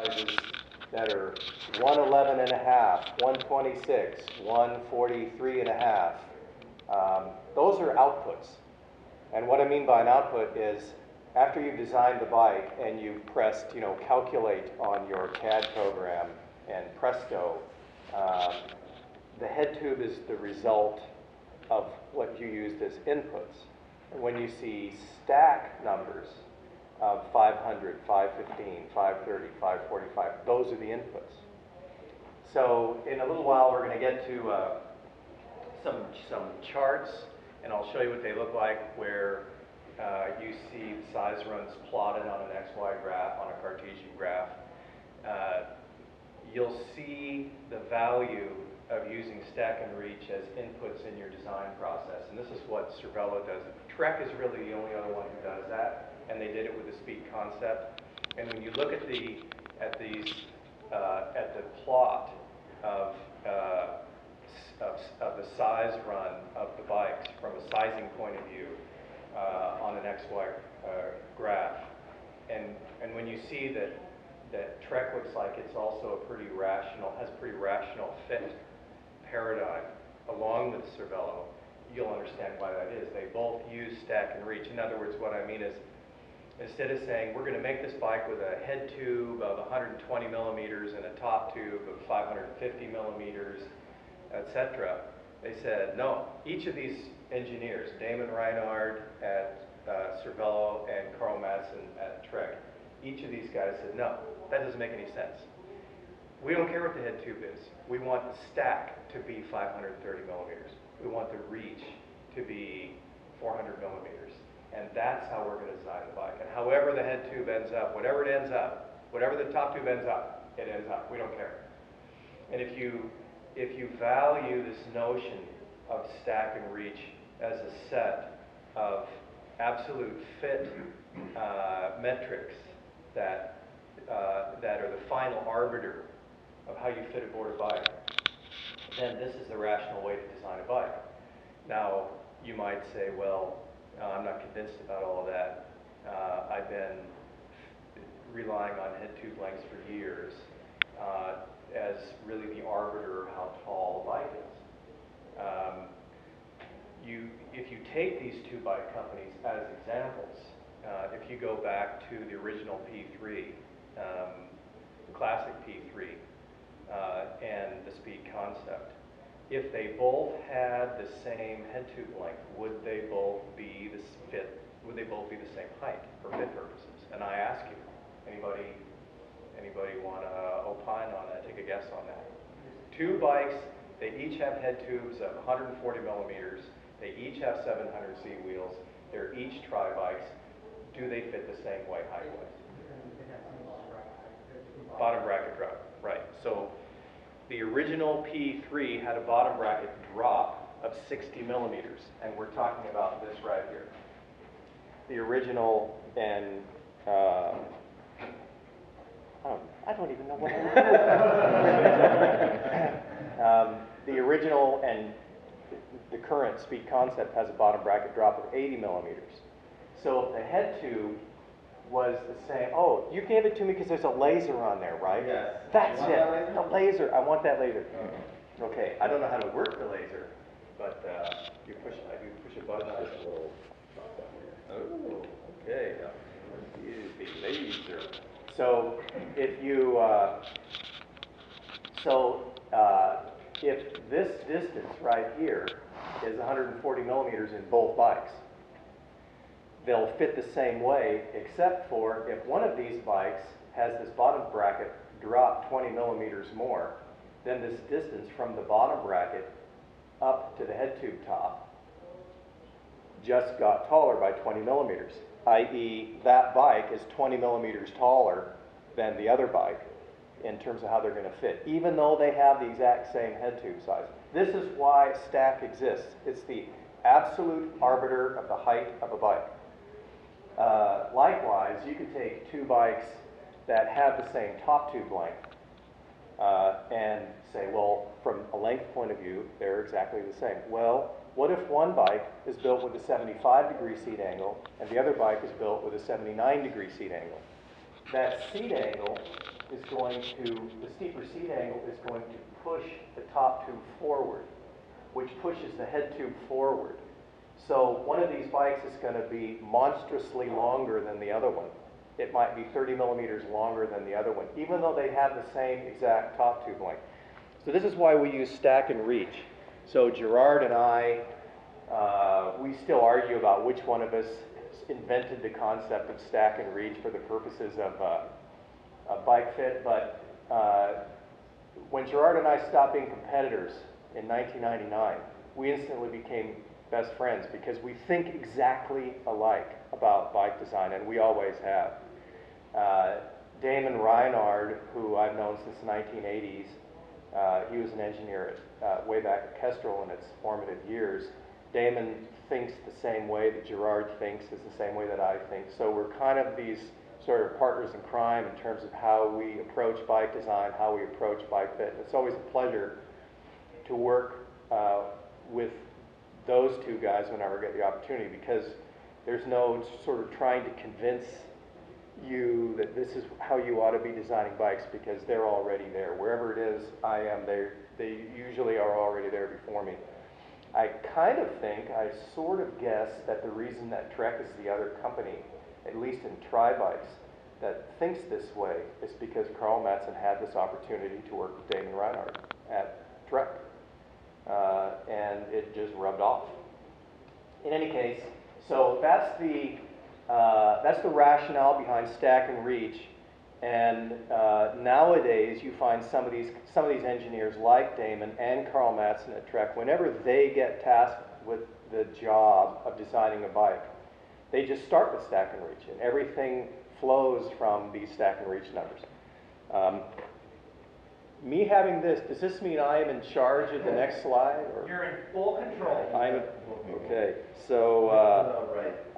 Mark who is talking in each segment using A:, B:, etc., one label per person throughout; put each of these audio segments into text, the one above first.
A: sizes that are 111 and a half, 126, 143 and a half. Those are outputs. And what I mean by an output is after you've designed the bike and you've pressed, calculate on your CAD program and presto, the head tube is the result of what you used as inputs. And when you see stack numbers of 500, 515, 530, 545, those are the inputs. So in a little while we're going to get to some charts, and I'll show you what they look like, where you see the size runs plotted on an XY graph, on a Cartesian graph. You'll see the value of using stack and reach as inputs in your design process, and this is what Cervelo does. Trek is really the only other one who does that, and they did it with the speed concept. And when you look at the plot of the size run of the bikes from a sizing point of view on an XY graph, and when you see that Trek looks like it's also a pretty rational, has a pretty rational fit paradigm along with Cervelo, you'll understand why that is. They both use stack and reach. In other words, what I mean is, instead of saying we're going to make this bike with a head tube of 120 millimeters and a top tube of 550 millimeters, etc., they said no. Each of these engineers, Damon Reinhard at Cervelo and Carl Madsen at Trek, each of these guys said no, that doesn't make any sense. We don't care what the head tube is. We want the stack to be 530 millimeters. We want the reach to be 400 millimeters. And that's how we're going to design the bike. And however the head tube ends up, whatever it ends up, whatever the top tube ends up, it ends up. We don't care. And if you value this notion of stack and reach as a set of absolute fit metrics that are the final arbiter of how you fit aboard a bike, then this is the rational way to design a bike. Now, you might say, well, I'm not convinced about all of that. I've been relying on head tube lengths for years as really the arbiter of how tall a bike is. If you take these two bike companies as examples, if you go back to the original P3, the classic P3, and the speed concept, if they both had the same head tube length, would they both be the fit? Would they both be the same height for fit purposes? And I ask you, anybody want to opine on that? Take a guess on that. Two bikes, they each have head tubes of 140 millimeters. They each have 700C wheels. They're each tri-bikes. Do they fit the same way height-wise? Bottom bracket drop, right. So the original P3 had a bottom bracket drop of 60 millimeters, and we're talking about this right here. The original, and I don't even know what I'm doing. The original and the current speed concept has a bottom bracket drop of 80 millimeters. So if the head tube was the same, oh, you gave it to me because there's a laser on there, right?
B: Yes.
A: That's it, the laser, I want that laser. Okay, I don't know how to work the laser, but I do push a button on it. Oh, okay, use the laser. So if you, if this distance right here is 140 millimeters in both bikes, they'll fit the same way, except for if one of these bikes has this bottom bracket drop 20 millimeters more, then this distance from the bottom bracket up to the head tube top just got taller by 20 millimeters, i.e. that bike is 20 millimeters taller than the other bike in terms of how they're going to fit, even though they have the exact same head tube size. This is why stack exists. It's the absolute arbiter of the height of a bike. Likewise, you could take two bikes that have the same top tube length and say, well, from a length point of view, they're exactly the same. Well, what if one bike is built with a 75-degree seat angle and the other bike is built with a 79-degree seat angle? That seat angle is going the steeper seat angle is going to push the top tube forward, which pushes the head tube forward. So one of these bikes is going to be monstrously longer than the other one. It might be 30 millimeters longer than the other one, even though they have the same exact top tube length. So this is why we use stack and reach. So Gerard and I, we still argue about which one of us invented the concept of stack and reach for the purposes of a bike fit, but when Gerard and I stopped being competitors in 1999, we instantly became best friends because we think exactly alike about bike design, and we always have. Damon Reinhard, who I've known since the 1980s, he was an engineer way back at Kestrel in its formative years. Damon thinks the same way that Gerard thinks, is the same way that I think. So we're kind of these sort of partners in crime in terms of how we approach bike design, how we approach bike fit. It's always a pleasure to work with those two guys whenever I get the opportunity, because there's no sort of trying to convince you that this is how you ought to be designing bikes, because they're already there. Wherever it is I am, they usually are already there before me. I kind of think, I sort of guess that the reason that Trek is the other company, at least in tri-bikes, that thinks this way is because Carl Mattson had this opportunity to work with Damon Reinhard at Trek. And it just rubbed off. In any case, so that's the rationale behind stack and reach. And nowadays, you find some of these engineers like Damon and Carl Mattson at Trek, whenever they get tasked with the job of designing a bike, they just start with stack and reach, and everything flows from these stack and reach numbers. Me having this, does this mean I am in charge of the next slide? Or?
B: You're in full control.
A: Okay, so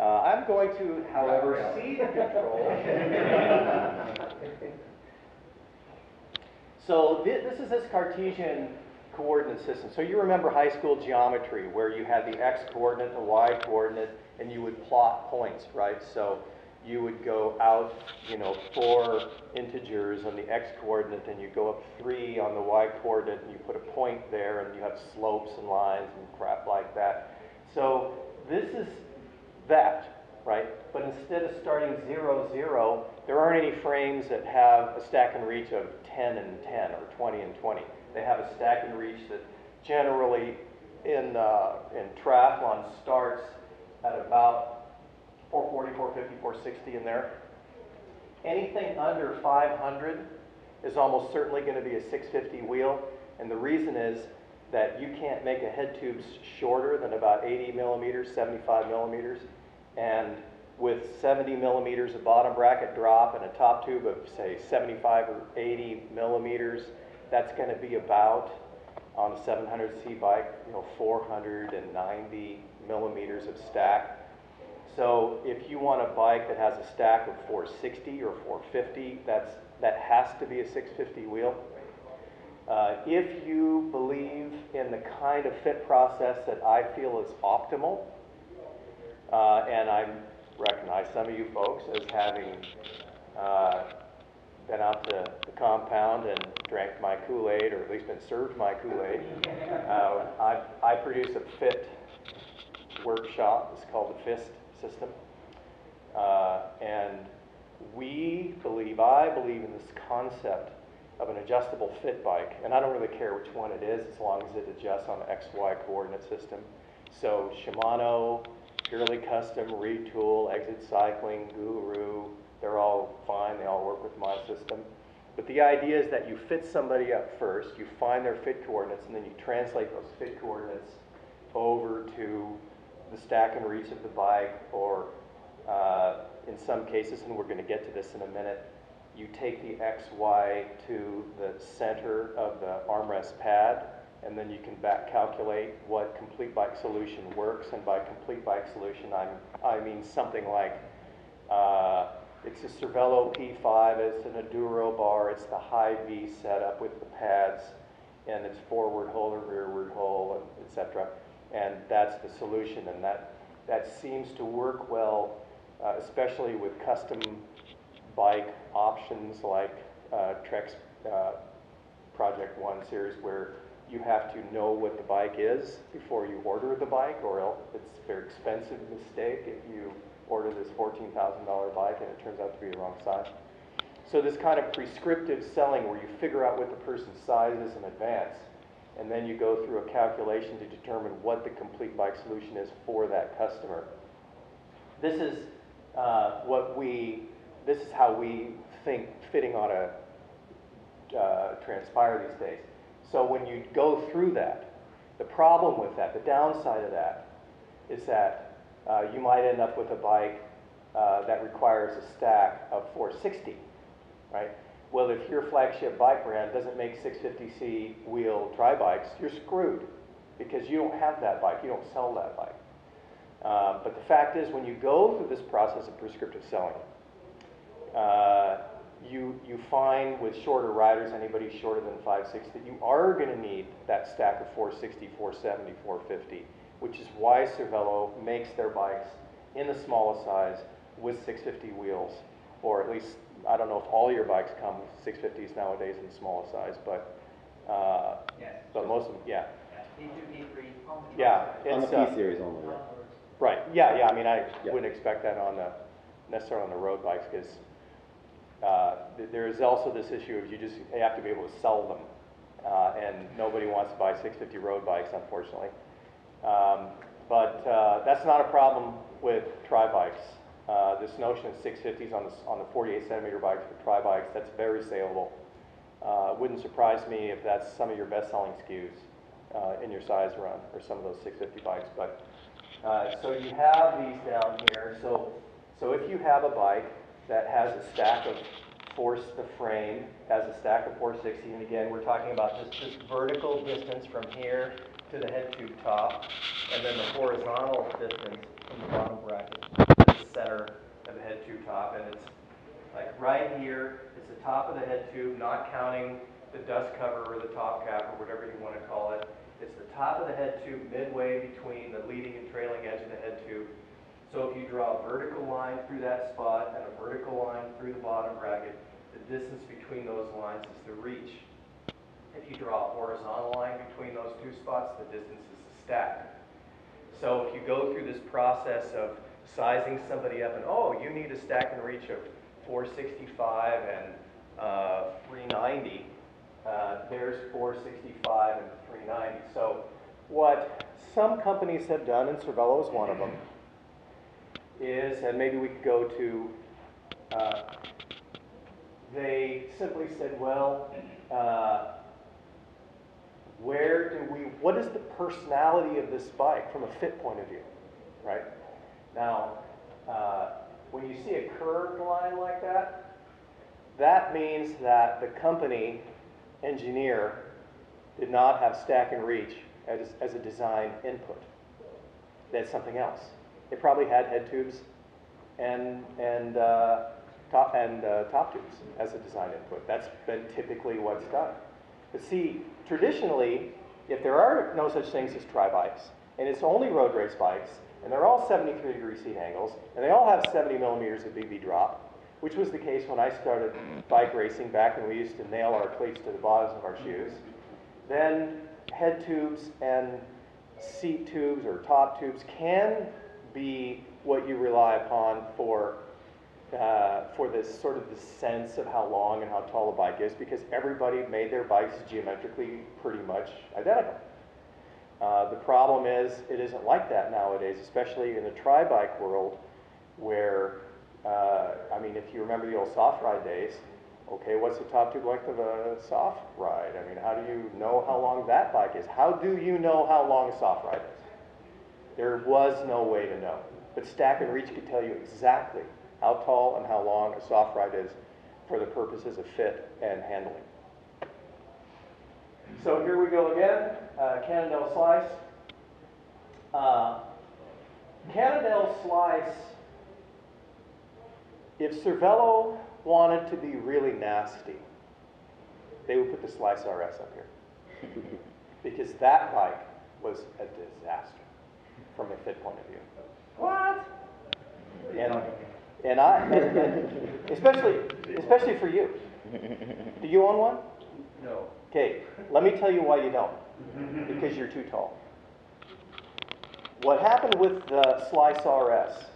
A: I'm going to, however, cede control. So this is this Cartesian coordinate system. So you remember high school geometry, where you had the x-coordinate, the y-coordinate, and you would plot points, right? So you would go out, 4 integers on the x-coordinate, and you go up 3 on the y-coordinate, and you put a point there, and you have slopes and lines and crap like that. So this is that, right? But instead of starting 0, 0, there aren't any frames that have a stack and reach of 10 and 10 or 20 and 20. They have a stack and reach that generally in triathlon starts at about 440, 450, 460 in there. Anything under 500 is almost certainly going to be a 650 wheel, and the reason is that you can't make a head tube shorter than about 80 millimeters, 75 millimeters, and with 70 millimeters of bottom bracket drop and a top tube of, say, 75 or 80 millimeters, that's going to be about, on a 700C bike, 490 millimeters of stack. So if you want a bike that has a stack of 460 or 450, that has to be a 650 wheel. If you believe in the kind of fit process that I feel is optimal, and I recognize some of you folks as having been out to the compound and drank my Kool-Aid, or at least been served my Kool-Aid, I produce a fit workshop. It's called the FIST system. And I believe in this concept of an adjustable fit bike, and I don't really care which one it is as long as it adjusts on the XY coordinate system. So Shimano, Purely Custom, Retool, Exit Cycling, Guru, they're all fine, they all work with my system. But the idea is that you fit somebody up first, you find their fit coordinates, and then you translate those fit coordinates over to the stack and reach of the bike, or in some cases, and we're going to get to this in a minute, you take the XY to the center of the armrest pad, and then you can back calculate what complete bike solution works. And by complete bike solution, I mean something like it's a Cervelo P5, it's an Enduro bar, it's the high V setup with the pads, and it's forward hole or rearward hole, etc. And that's the solution, and that seems to work well, especially with custom bike options like Trek's Project 1 series where you have to know what the bike is before you order the bike, or else it's a very expensive mistake if you order this $14,000 bike and it turns out to be the wrong size. So this kind of prescriptive selling where you figure out what the person's size is in advance, and then you go through a calculation to determine what the complete bike solution is for that customer. This is this is how we think fitting ought to transpire these days. So when you go through that, the problem with that, the downside of that, is that you might end up with a bike that requires a stack of 460, right? Well, if your flagship bike brand doesn't make 650C wheel tri-bikes, you're screwed because you don't have that bike, you don't sell that bike. But the fact is, when you go through this process of prescriptive selling, you find with shorter riders, anybody shorter than 5'6", that you are going to need that stack of 460, 470, 450, which is why Cervelo makes their bikes in the smallest size with 650 wheels, or at least, I don't know if all your bikes come with 650s nowadays in the smallest size, but
B: yes.
A: But most of them, yeah.
B: P2, P3.
A: Yeah,
C: On the
A: it's,
C: P series only, yeah.
A: right, yeah, I mean, I
C: Yeah.
A: wouldn't expect that on the, necessarily on the road bikes, because there is also this issue of you have to be able to sell them, and nobody wants to buy 650 road bikes, unfortunately. But that's not a problem with tri-bikes. This notion of 650s on the 48 centimeter bikes for tri-bikes, that's very saleable. Wouldn't surprise me if that's some of your best-selling SKUs in your size run, or some of those 650 bikes. But so you have these down here. So if you have a bike that has a stack of the frame has a stack of 460, and again, we're talking about this vertical distance from here to the head tube top, and then the horizontal distance from the bottom bracket to the center of the head tube top, and it's like right here, it's the top of the head tube, not counting the dust cover or the top cap or whatever you want to call it. It's the top of the head tube midway between the leading and trailing edge of the head tube. So if you draw a vertical line through that spot and a vertical line through the bottom bracket, the distance between those lines is the reach. If you draw a horizontal line between those two spots, the distance is the stack. So if you go through this process of sizing somebody up and, oh, you need a stack and reach of 465 and 390, there's 465 and 390. So what some companies have done, and Cervelo is one of them, is, and maybe we could go to, they simply said, well, what is the personality of this bike from a fit point of view, right? Now, when you see a curved line like that, that means that the company engineer did not have stack and reach as a design input. That's something else. It probably had head tubes and top tubes as a design input. That's been typically what's done. But see, traditionally, if there are no such things as tri-bikes, and it's only road race bikes, and they're all 73-degree seat angles, and they all have 70 millimeters of BB drop, which was the case when I started bike racing back when we used to nail our cleats to the bottoms of our shoes, then head tubes and seat tubes or top tubes can be what you rely upon for this sort of the sense of how long and how tall a bike is, because everybody made their bikes geometrically pretty much identical. The problem is it isn't like that nowadays, especially in the tri-bike world, where, I mean, if you remember the old soft ride days, okay, what's the top tube length of a soft ride? I mean, how do you know how long that bike is? How do you know how long a soft ride is? There was no way to know. But stack and reach could tell you exactly how tall and how long a soft ride is for the purposes of fit and handling. So here we go again, Cannondale slice. Cannondale slice, if Cervelo wanted to be really nasty, they would put the Slice RS up here. Because that bike was a disaster from a fit point of view. What? And especially for you. Do you own one?
B: No.
A: Okay, let me tell you why you don't. Because you're too tall. What happened with the Slice RS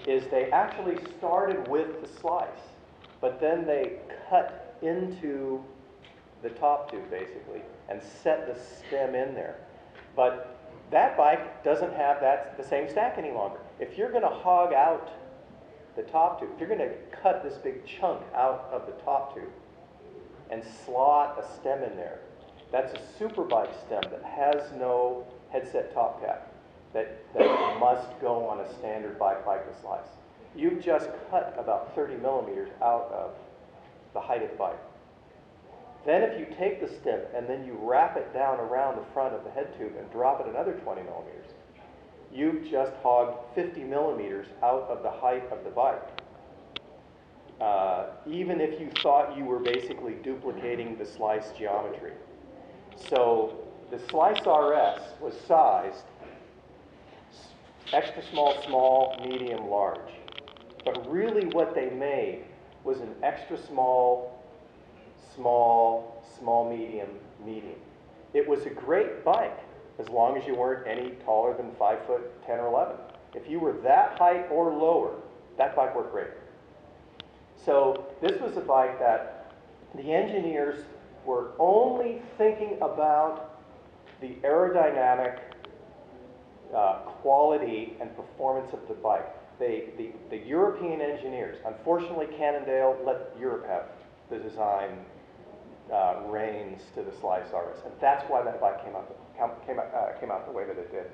A: is they actually started with the Slice, but then they cut into the top tube, basically, and set the stem in there. But that bike doesn't have the same stack any longer. If you're going to hog out the top tube, if you're going to cut this big chunk out of the top tube and slot a stem in there, that's a superbike stem that has no headset top cap, that must go on a standard bike like the Slice. You've just cut about 30 millimeters out of the height of the bike. Then if you take the stem and then you wrap it down around the front of the head tube and drop it another 20 millimeters, you've just hogged 50 millimeters out of the height of the bike. Even if you thought you were basically duplicating the Slice geometry. So the Slice RS was sized extra small, small, medium, large. But really what they made was an extra small, small, small, medium, medium. It was a great bike as long as you weren't any taller than 5 foot 10 or 11. If you were that height or lower, that bike worked great. So this was a bike that the engineers were only thinking about the aerodynamic quality and performance of the bike. The European engineers, unfortunately Cannondale let Europe have the design reins to the Slice RS, and that's why that bike came out the way that it did.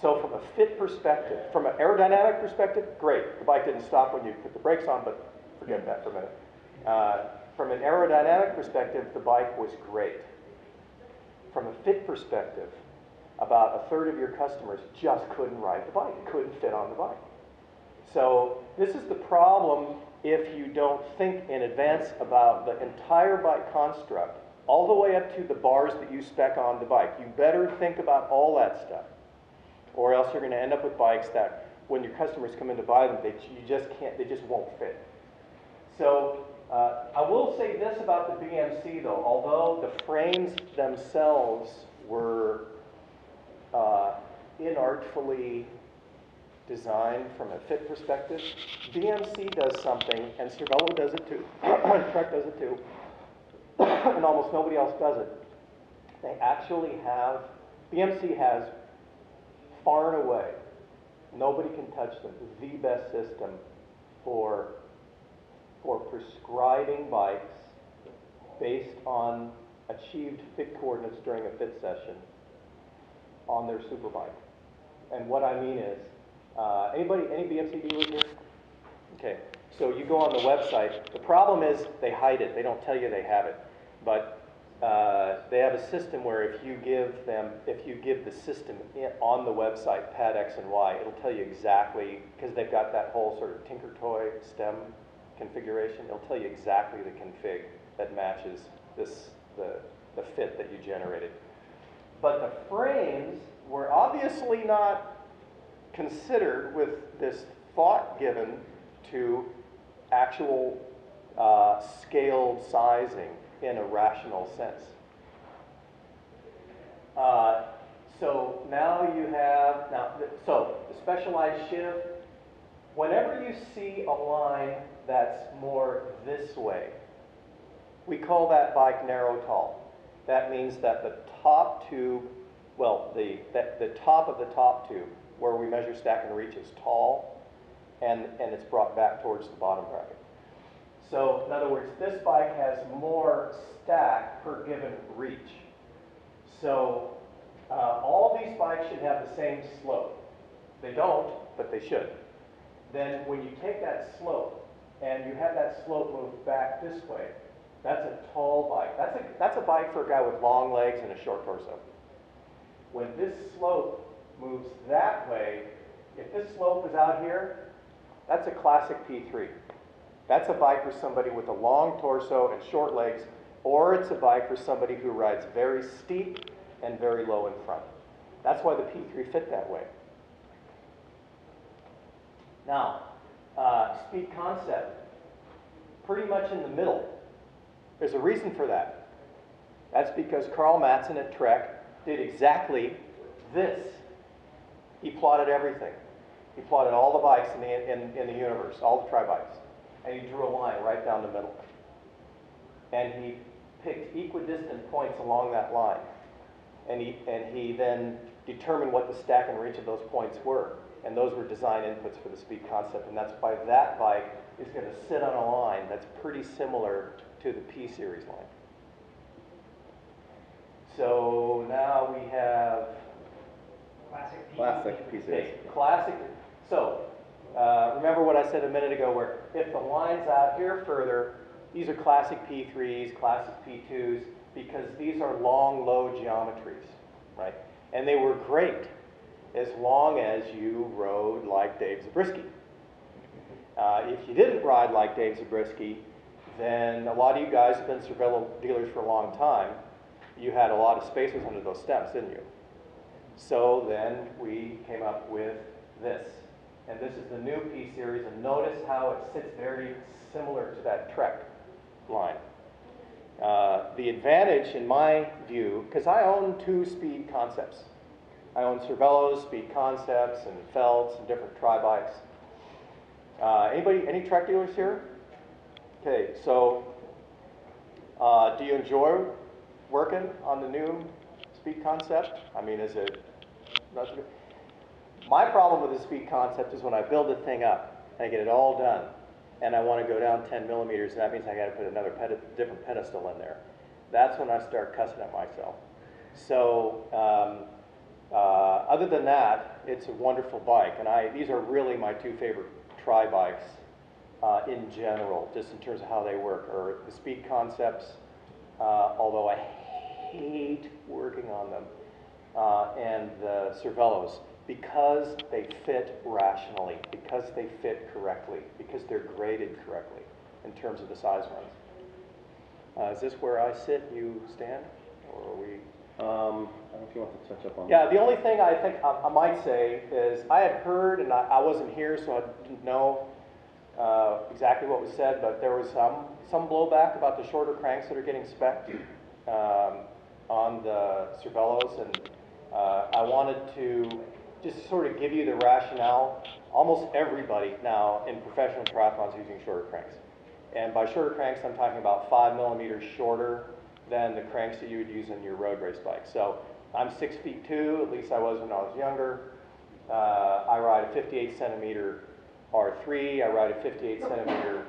A: So from a fit perspective, from an aerodynamic perspective, great. The bike didn't stop when you put the brakes on, but forget that for a minute. From an aerodynamic perspective, the bike was great. From a fit perspective, about a third of your customers just couldn't ride the bike, couldn't fit on the bike. So this is the problem if you don't think in advance about the entire bike construct, all the way up to the bars that you spec on the bike. You better think about all that stuff, or else you're going to end up with bikes that when your customers come in to buy them, they just won't fit. So I will say this about the BMC though, although the frames themselves were inartfully designed from a fit perspective, BMC does something, and Cervelo does it too, Trek does it too, and almost nobody else does it. They actually have, BMC has far and away, nobody can touch them, the best system for prescribing bikes based on achieved fit coordinates during a fit session on their superbike. And what I mean is, any BMC dealers here? Okay, so you go on the website. The problem is they hide it. They don't tell you they have it. But they have a system where if you give the system on the website, pad X and Y, it'll tell you exactly, because they've got that whole sort of Tinker Toy stem configuration, it'll tell you exactly the config that matches the fit that you generated. But the frames were obviously not considered with this thought given to actual scaled sizing in a rational sense. So now you have, so the specialized shift, whenever you see a line that's more this way, we call that bike narrow tall. That means that the top tube, well, the top of the top tube, where we measure stack and reach, is tall, and it's brought back towards the bottom bracket. So in other words, this bike has more stack per given reach. So all these bikes should have the same slope. They don't, but they should. Then when you take that slope and you have that slope move back this way, that's a tall bike. That's a bike for a guy with long legs and a short torso. When this slope moves that way, if this slope is out here, that's a classic P3. That's a bike for somebody with a long torso and short legs, or it's a bike for somebody who rides very steep and very low in front. That's why the P3 fit that way. Now, speed concept, pretty much in the middle.
C: There's a reason for that. That's because Carl Mattson at Trek did exactly this. He plotted everything. He plotted all the bikes in the universe, all the tri-bikes. And he drew a line right down the middle. And he picked equidistant points along that line. And he then determined what the stack and reach of those points were. And those were design inputs for the speed concept. And that's why that bike is going to sit on a line that's pretty similar to the P-Series line. So now we have
B: Classic
D: P-Series.
C: classic. So remember what I said a minute ago, where if the line's out here further, these are classic P3s, classic P2s, because these are long, low geometries, right? And they were great as long as you rode like Dave Zabriskie. If you didn't ride like Dave Zabriskie, then a lot of you guys have been Cervelo dealers for a long time. You had a lot of spacers under those stems, didn't you? So then we came up with this. And this is the new P-Series, and notice how it sits very similar to that Trek line. The advantage, in my view, because I own two speed concepts. I own Cervelos, speed concepts, and Felds, and different tri-bikes. Any Trek dealers here? Okay, so do you enjoy working on the new speed concept? I mean, is it? My problem with the speed concept is when I build the thing up and I get it all done, and I want to go down 10 millimeters, that means I got to put another different pedestal in there. That's when I start cussing at myself. So other than that, it's a wonderful bike, and these are really my two favorite tri-bikes in general, just in terms of how they work, or the speed concepts, although I hate working on them, and the Cervelos, because they fit rationally, because they fit correctly, because they're graded correctly in terms of the size runs. Is this where I sit and you stand, or are we?
D: I don't know if you want to touch up on
C: Yeah,
D: that.
C: the only thing I think I might say is I had heard, and I wasn't here, so I didn't know exactly what was said, but there was some blowback about the shorter cranks that are getting spec'd on the Cervelos, and I wanted to just sort of give you the rationale. Almost everybody now in professional triathlons is using shorter cranks. And by shorter cranks, I'm talking about 5 millimeters shorter than the cranks that you would use in your road race bike. So I'm 6'2", at least I was when I was younger. I ride a 58 centimeter R3. I ride a 58 centimeter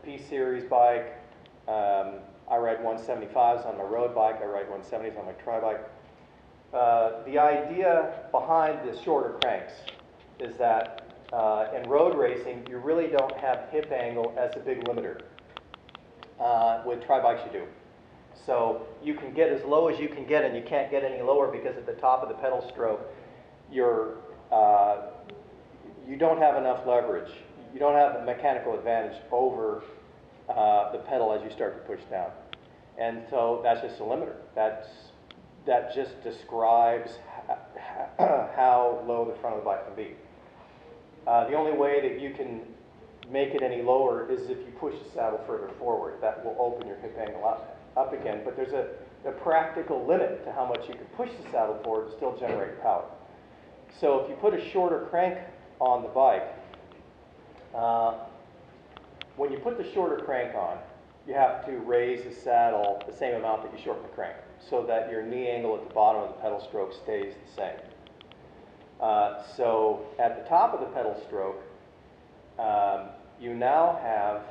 C: P-Series bike. I ride 175s on my road bike. I ride 170s on my tri-bike. The idea behind the shorter cranks is that in road racing, you really don't have hip angle as a big limiter. With tri-bikes you do. So you can get as low as you can get, and you can't get any lower because at the top of the pedal stroke, you don't have enough leverage. You don't have a mechanical advantage over the pedal as you start to push down. And so that's just a limiter. That just describes how low the front of the bike can be. The only way that you can make it any lower is if you push the saddle further forward. That will open your hip angle up again, but there's a practical limit to how much you can push the saddle forward to still generate power. So if you put a shorter crank on the bike, when you put the shorter crank on, you have to raise the saddle the same amount that you shorten the crank, so that your knee angle at the bottom of the pedal stroke stays the same. So at the top of the pedal stroke, you now have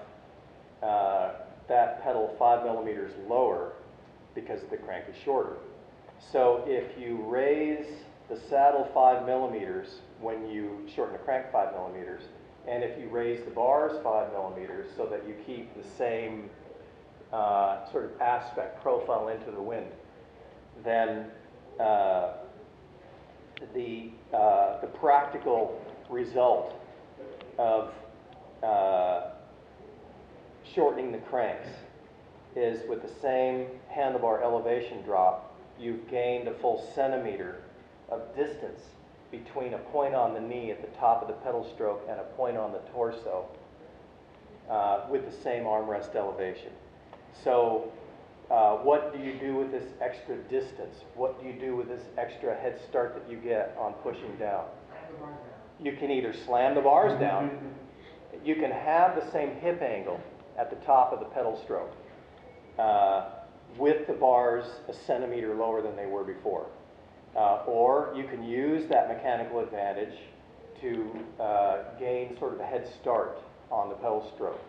C: that pedal 5 millimeters lower because the crank is shorter. So if you raise the saddle 5 millimeters when you shorten the crank 5 millimeters, and if you raise the bars 5 millimeters so that you keep the same sort of aspect profile into the wind, then the practical result of shortening the cranks is with the same handlebar elevation drop, you've gained a full centimeter of distance between a point on the knee at the top of the pedal stroke and a point on the torso with the same armrest elevation. So What do you do with this extra distance? What do you do with this extra head start that you get on pushing down? You can either slam the bars down, you can have the same hip angle at the top of the pedal stroke with the bars a centimeter lower than they were before. Or you can use that mechanical advantage to gain sort of a head start on the pedal stroke.